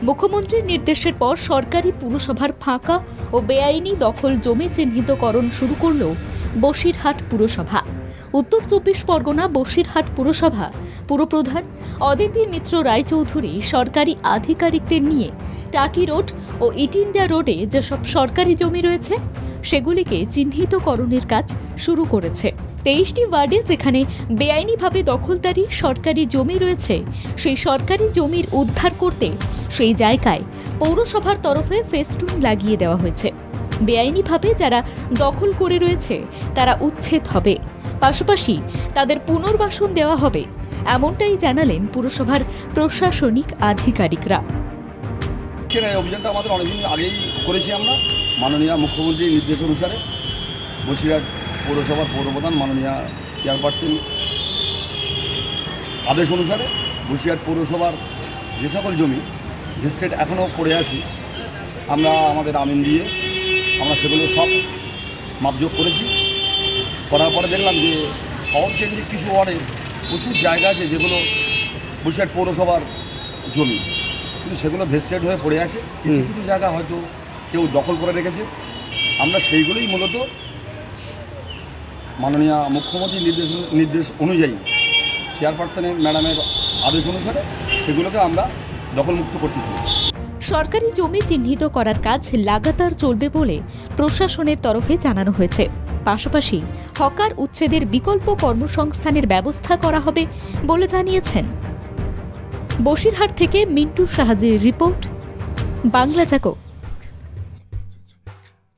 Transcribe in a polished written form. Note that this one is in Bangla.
মুখ্যমন্ত্রীর নির্দেশের পর সরকারি পুরসভার ফাঁকা ও বেআইনি দখল জমি চিহ্নিতকরণ শুরু করল বসিরহাট পুরসভা। উত্তর 24 পরগনা বসিরহাট পুরসভা পুরপ্রধান অদিতি মিত্র রায়চৌধুরী সরকারি আধিকারিকদের নিয়ে টাকি রোড ও ইটিন্ডা রোডে যেসব সরকারি জমি রয়েছে সেগুলিকে চিহ্নিতকরণের কাজ শুরু করেছে। 23টি ওয়ার্ডে যেখানে বেআইনিভাবে দখলদারি সরকারি জমি রয়েছে সেই সরকারি জমির উদ্ধার করতে সেই জায়গায় পৌরসভার তরফে ফেস্টুন লাগিয়ে দেওয়া হয়েছে। বেআইনিভাবে যারা দখল করে রয়েছে তারা উচ্ছেদ হবে, পাশাপাশি তাদের পুনর্বাসন দেওয়া হবে, এমনটাই জানালেন পুরসভার প্রশাসনিক আধিকারিকরা। অভিযানটা আমাদের অনেকদিন আগেই করেছি আমরা, মাননীয় মুখ্যমন্ত্রীর নির্দেশ অনুসারে বসিরহাট পৌরসভার পৌরপ্রধান মাননীয় চেয়ারপারসন আদেশ অনুসারে বসিরহাট পৌরসভার যে সকল জমি ভেস্টেড এখনও পড়ে আছে আমরা আমাদের আমিন দিয়ে আমরা সেগুলো সব মাপযোগ করেছি। করার পরে দেখলাম যে শহর কেন্দ্রিক কিছু ওয়ার্ডে প্রচুর জায়গা আছে যেগুলো বসিরহাট পৌরসভার জমি, কিন্তু সেগুলো ভেস্টেড হয়ে পড়ে আছে। কিছু কিছু জায়গা হয়তো কেউ দখল করে রেখেছে। আমরা সেইগুলোই মূলত মাননীয় মুখ্যমন্ত্রীর নির্দেশ অনুযায়ী চেয়ারপারসনের ম্যাডামের আদেশ অনুসারে সেগুলোকে আমরা দখলমুক্ত করতে চলেছি। সরকারি জমি চিহ্নিত করার কাজ লাগাতার চলবে বলে প্রশাসনের তরফে জানানো হয়েছে। পাশাপাশি হকার উচ্ছেদের বিকল্প কর্মসংস্থানের ব্যবস্থা করা হবে বলে জানিয়েছেন। বসিরহাট থেকে মিন্টু সাহাজির রিপোর্ট, বাংলা জাগো।